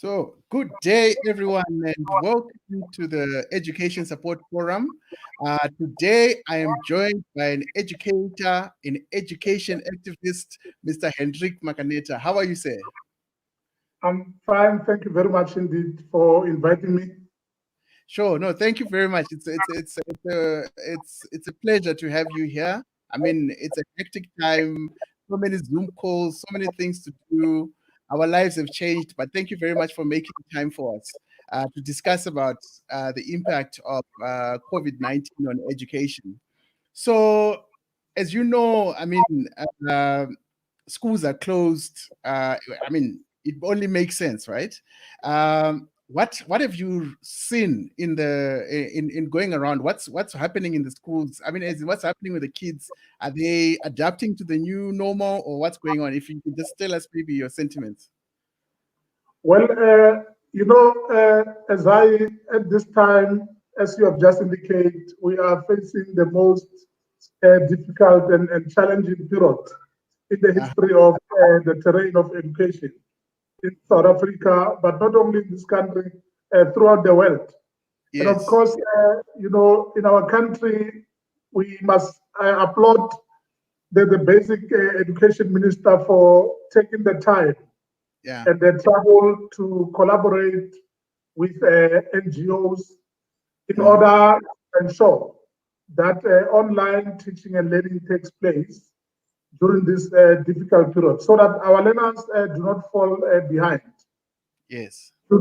So, good day, everyone, and welcome to the Education Support Forum. Today, I am joined by an educator, an education activist, Mr. Hendrick Makaneta. How are you, sir? I'm fine. Thank you very much indeed for inviting me. Sure. No, thank you very much. It's a pleasure to have you here. I mean, it's a hectic time. So many Zoom calls, so many things to do. Our lives have changed, but thank you very much for making time for us to discuss about the impact of COVID-19 on education. So, as you know, I mean, uh, schools are closed. I mean, it only makes sense, right? What have you seen in going around? What's happening in the schools? I mean, what's happening with the kids? Are they adapting to the new normal, or what's going on? If you could just tell us maybe your sentiments. Well, as at this time, as you have just indicated, we are facing the most difficult and challenging period in the history of the terrain of education in South Africa, but not only in this country, throughout the world. And of Yes. course, in our country, we must applaud the basic education minister for taking the time Yeah. and the trouble to collaborate with NGOs in order to ensure that online teaching and learning takes place during this difficult period so that our learners do not fall behind. Yes. We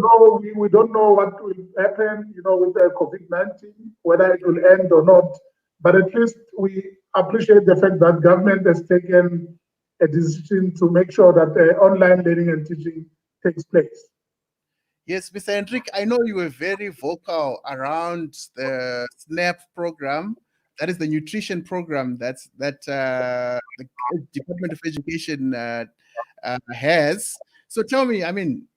don't know what will happen, with COVID-19, whether it will end or not. But at least we appreciate the fact that government has taken a decision to make sure that online learning and teaching takes place. Yes, Mr. Hendrick, I know you were very vocal around the SNAP program. That is the nutrition program that the Department of Education has. So tell me, I mean,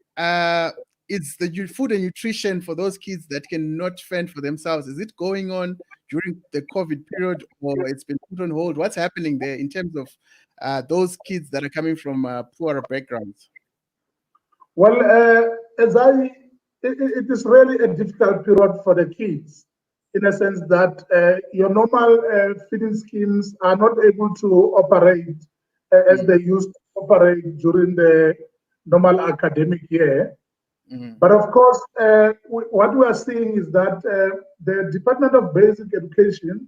is the food and nutrition for those kids that cannot fend for themselves, is it going on during the COVID period, or it's been put on hold? What's happening there in terms of those kids that are coming from poorer backgrounds? Well, it is really a difficult period for the kids in a sense that your normal feeding schemes are not able to operate as they used to operate during the normal academic year. But of course, what we are seeing is that the Department of Basic Education,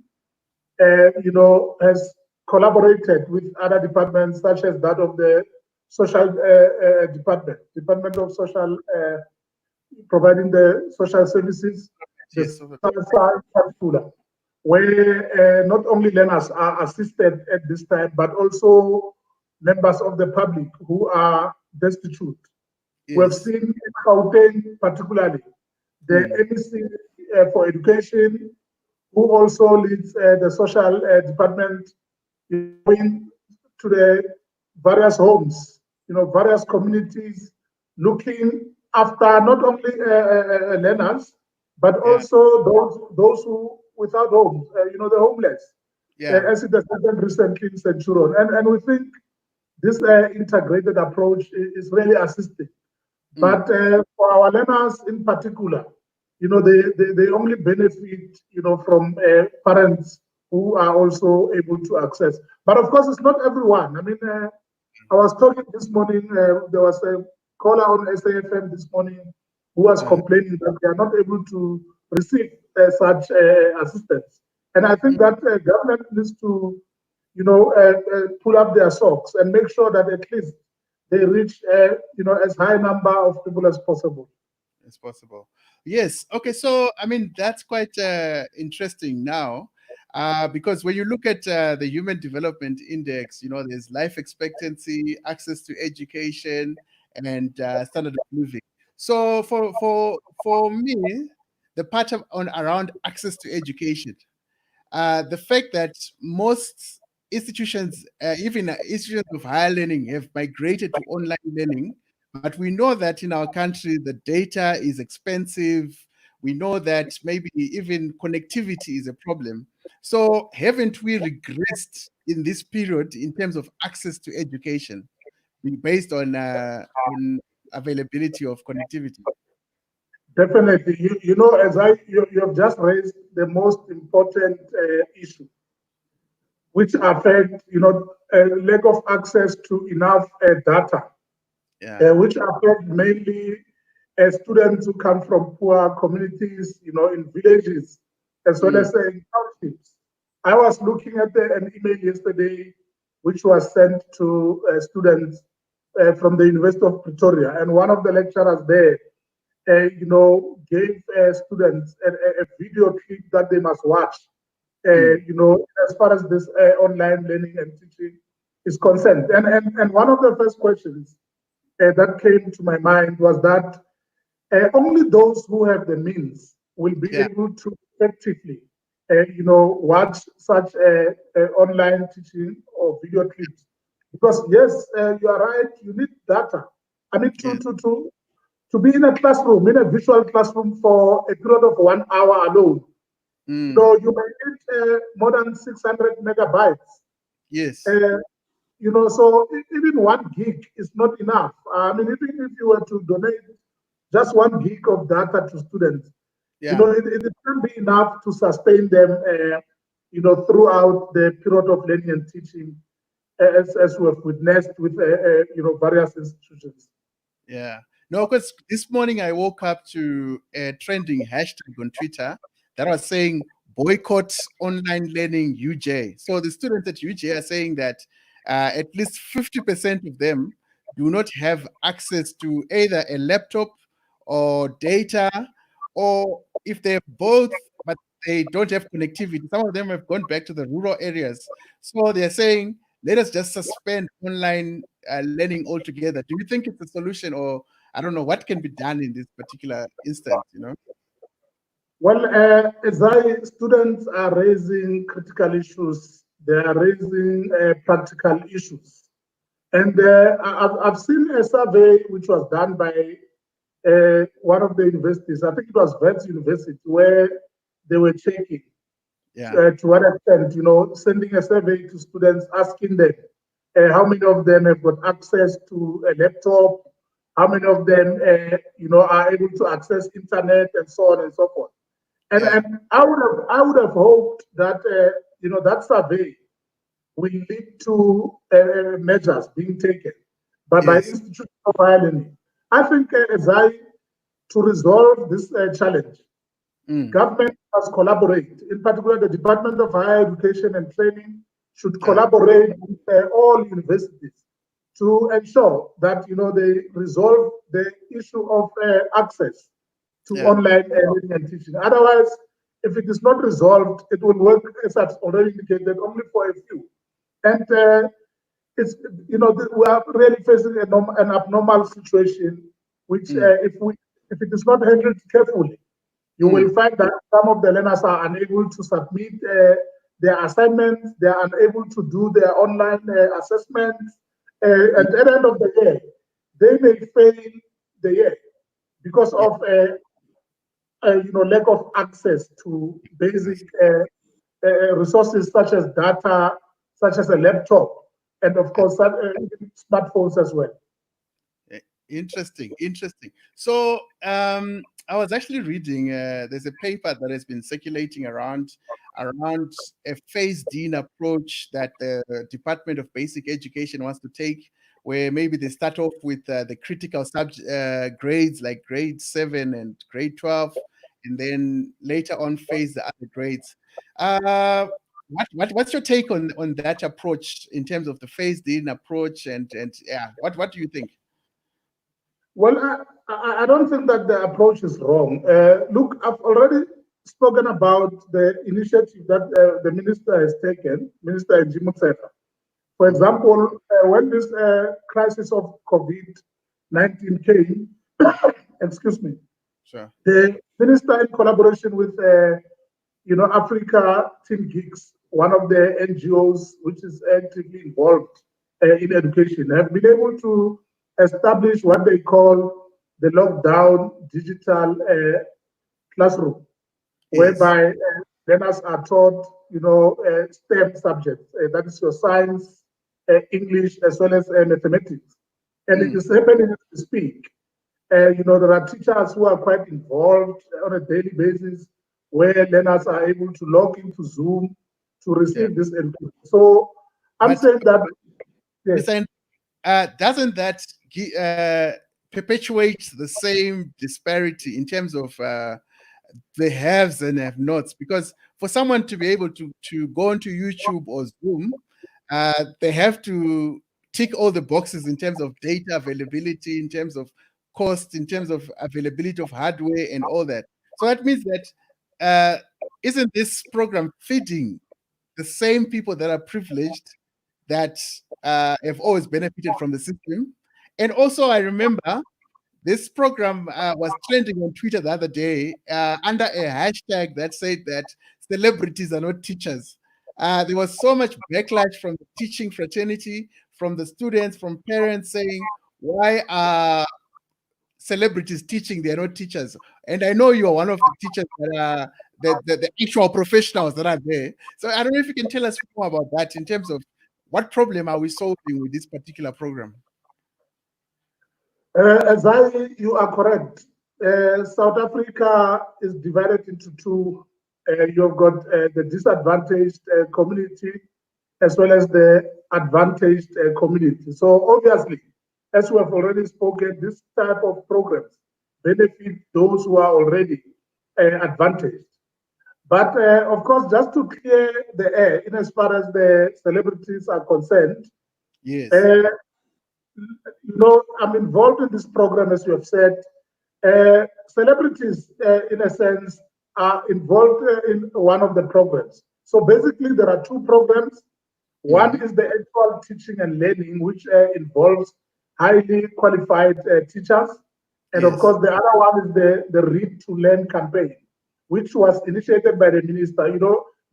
has collaborated with other departments such as that of the social Department of Social, providing the social services, the Yes. social where not only learners are assisted at this time, but also members of the public who are destitute. We have Yes. seen in Gauteng particularly the MEC for education, who also leads the social department, going to the various homes, various communities, looking after not only learners, but Yeah. also those who without homes, the homeless, Yeah. as it has happened recently in Centurion. And we think this integrated approach is really assisting. But for our learners in particular, they only benefit, from parents who are also able to access. But of course, it's not everyone. I mean, I was talking this morning, there was a caller on SAFM this morning who was complaining that they are not able to receive such assistance. And I think that government needs to, pull up their socks and make sure that at least they reach, as high a number of people as possible. As possible. Yes. Okay. So, I mean, that's quite interesting now, because when you look at the Human Development Index, there's life expectancy, access to education, and standard of living. So, for me, the part on around access to education, the fact that most institutions, even institutions of higher learning, have migrated to online learning. But we know that in our country, the data is expensive. We know that maybe even connectivity is a problem. So, haven't we regressed in this period in terms of access to education, based on availability of connectivity? Definitely. As you have just raised the most important issue, which affect, lack of access to enough data, which affect mainly students who come from poor communities, in villages, as well as in townships. I was looking at an email yesterday, which was sent to students from the University of Pretoria, and one of the lecturers there, gave students a video clip that they must watch, as far as this online learning and teaching is concerned. And one of the first questions that came to my mind was that only those who have the means will be able to effectively, watch such online teaching or video clips. Because yes, you are right. You need data. I mean, to be in a classroom, in a visual classroom for a period of 1 hour alone, you may need more than 600 megabytes. Yes. So even 1 gig is not enough. I mean, even if you were to donate just 1 gig of data to students, it can be enough to sustain them, throughout the period of learning and teaching, as we have witnessed with, various institutions. Yeah. No, because this morning I woke up to a trending hashtag on Twitter that was saying boycott online learning UJ. So the students at UJ are saying that at least 50% of them do not have access to either a laptop or data, or if they're both, but they don't have connectivity. Some of them have gone back to the rural areas. So they're saying, let us just suspend online learning altogether. Do you think it's a solution, or I don't know what can be done in this particular instance? Well, as students are raising critical issues, they are raising practical issues. And I've seen a survey which was done by one of the universities, I think it was Wits University, where they were checking to what extent, sending a survey to students, asking them how many of them have got access to a laptop, how many of them, are able to access internet, and so on and so forth. And I would have hoped that, that survey will lead to measures being taken by institutions of higher learning. I think, to resolve this challenge, government must collaborate. In particular, the Department of Higher Education and Training should collaborate with all universities to ensure that they resolve the issue of access to online learning and teaching. Otherwise, if it is not resolved, it will work, as I've already indicated, only for a few. And it's we are really facing an abnormal situation, which if it is not handled carefully, you will find that some of the learners are unable to submit their assignments, they are unable to do their online assessments, and at the end of the year, they may fail the year because of lack of access to basic resources such as data, such as a laptop, and of course smartphones as well. Interesting. So I was actually reading, there's a paper that has been circulating around a phased-in approach that the Department of Basic Education wants to take, where maybe they start off with the critical grades like grade 7 and grade 12, and then later on phase the other grades. What's your take on that approach in terms of the phased-in approach, and what do you think? Well, I don't think that the approach is wrong. Look, I've already spoken about the initiative that the minister has taken, Minister Hendrick Makaneta. For example, when this crisis of COVID-19 came, excuse me, the minister, in collaboration with Africa Team Geeks, one of the NGOs which is actively involved in education, have been able to establish what they call the lockdown digital classroom, whereby learners are taught, STEM subjects, that is your science, English, as well as mathematics. And it is happening as we speak. There are teachers who are quite involved on a daily basis, where learners are able to log into Zoom to receive this information. So I'm But saying that, yes. doesn't that perpetuate the same disparity in terms of the haves and have-nots? Because for someone to be able to go onto YouTube or Zoom, they have to tick all the boxes in terms of data availability, in terms of cost, in terms of availability of hardware and all that. So that means that isn't this program feeding the same people that are privileged, that have always benefited from the system? And also, I remember this program was trending on Twitter the other day under a hashtag that said that celebrities are not teachers. There was so much backlash from the teaching fraternity, from the students, from parents saying, why are celebrities teaching? They are not teachers. And I know you are one of the teachers that are the actual professionals that are there. So I don't know if you can tell us more about that in terms of what problem are we solving with this particular program? Edzai, you are correct. South Africa is divided into two. You've got the disadvantaged community as well as the advantaged community. So obviously, as we have already spoken, this type of programs benefit those who are already advantaged. But of course, just to clear the air, in as far as the celebrities are concerned, Yes. I'm involved in this program, as you have said. Celebrities, in a sense, are involved in one of the programs. So basically, there are two programs. One is the actual teaching and learning, which involves highly qualified teachers. And of course, the other one is the Read to Learn campaign, which was initiated by the minister.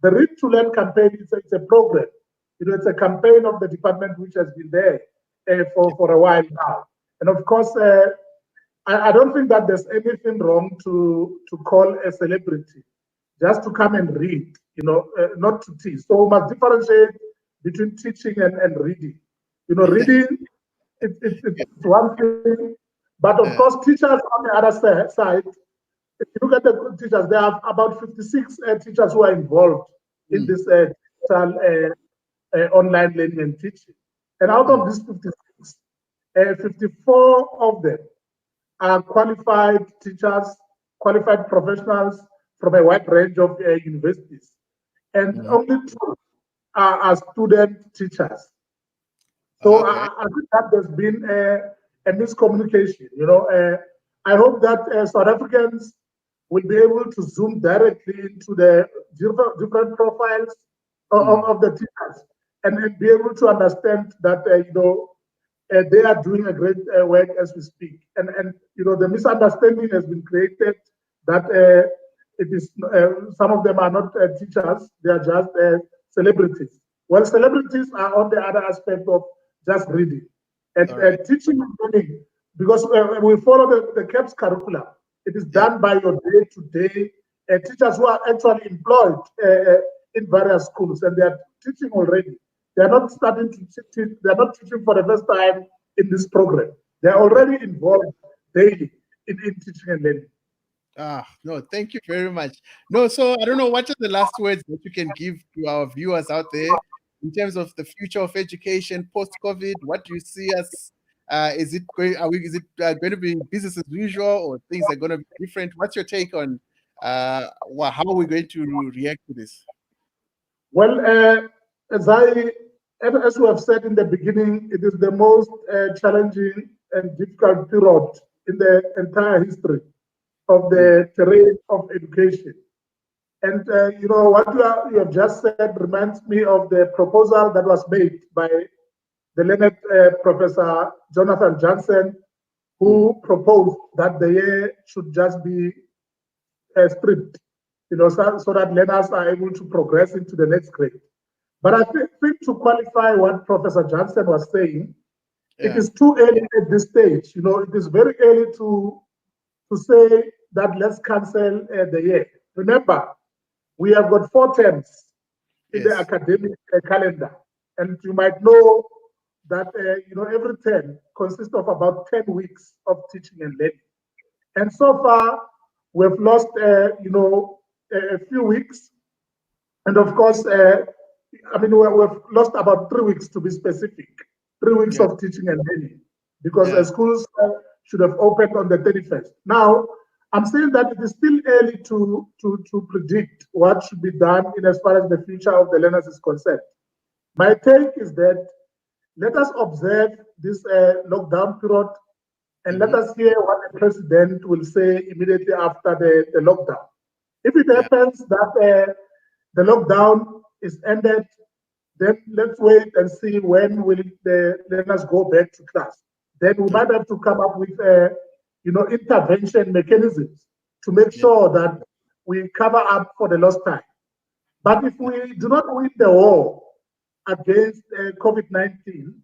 The Read to Learn campaign, it's a program. It's a campaign of the department which has been there for a while now. And of course, I don't think that there's anything wrong to call a celebrity just to come and read, not to teach. So we must differentiate between teaching and reading. Reading, it's one thing, but of course, teachers on the other side, if you look at the teachers, there are about 56 teachers who are involved in this digital online learning and teaching. And out of these 56, 54 of them are qualified teachers, qualified professionals from a wide range of universities. And only two are student teachers. So I think that there's been a miscommunication. I hope that South Africans will be able to zoom directly into the different profiles of the teachers and be able to understand that they are doing a great work as we speak. And the misunderstanding has been created that it is some of them are not teachers; they are just celebrities. Well, celebrities are on the other aspect of just reading and teaching and learning, because we follow the CAPS curriculum. It is done by your day-to-day teachers who are actually employed in various schools, and they are teaching already. They are not starting to teach. They are not teaching for the first time in this program. They are already involved daily in teaching and learning. No, thank you very much. No, so I don't know, what are the last words that you can give to our viewers out there in terms of the future of education post-COVID? What do you see as is it going to be business as usual, or things are going to be different? What's your take on how are we going to react to this? Well, as we have said in the beginning, it is the most challenging and difficult period in the entire history of the terrain of education. And what you have just said reminds me of the proposal that was made by the learned Professor Jonathan Jansen, who proposed that the year should just be stripped, so that learners are able to progress into the next grade. But I think to qualify what Professor Jansen was saying, it is too early at this stage. It is very early to say that let's cancel the year. Remember, we have got 4 terms in the academic calendar. And you might know that every term consists of about 10 weeks of teaching and learning. And so far, we've lost a few weeks. And of course, we've lost about 3 weeks to be specific, 3 weeks Yeah. of teaching and learning, because Yeah. schools should have opened on the 31st. Now, I'm saying that it is still early to predict what should be done in as far as the future of the learners is concerned. My take is that let us observe this lockdown period, and let us hear what the president will say immediately after the lockdown. If it Yeah. happens that the lockdown is ended, then let's wait and see when will the learners go back to class. Then we might have to come up with intervention mechanisms to make Yeah. sure that we cover up for the lost time. But if we do not win the war against COVID-19,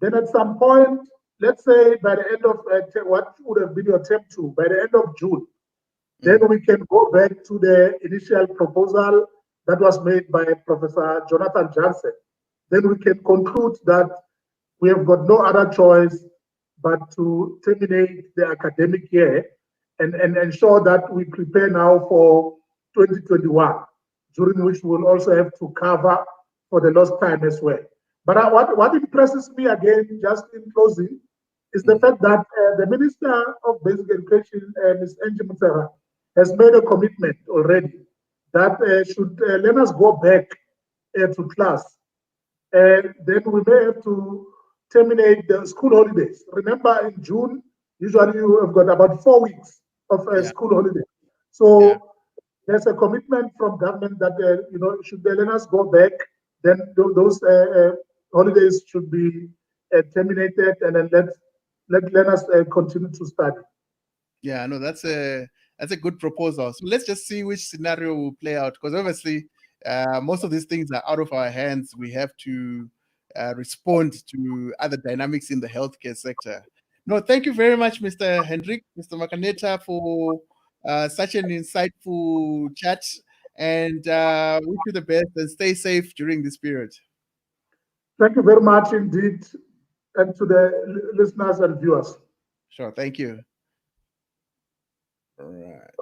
then at some point, let's say by the end of what would have been your term two, by the end of June, then we can go back to the initial proposal that was made by Professor Jonathan Johnson. Then we can conclude that we have got no other choice but to terminate the academic year and ensure that we prepare now for 2021, during which we'll also have to cover for the lost time as well. But what impresses me again, just in closing, is the fact that the Minister of Basic Education, Ms. Angie Mutera, has made a commitment already that should learners go back to class, then we may have to terminate the school holidays. Remember, in June, usually you have got about 4 weeks of Yeah. school holidays. Yeah. So there's a commitment from government that should the learners go back, then those holidays should be terminated, and then let learners continue to study. Yeah, no, that's a good proposal. So let's just see which scenario will play out, because obviously most of these things are out of our hands. We have to respond to other dynamics in the healthcare sector. No, thank you very much, Mr. Hendrick, Mr. Makaneta, for such an insightful chat, and wish you the best and stay safe during this period. Thank you very much indeed, and to the listeners and viewers. Sure, thank you. All right.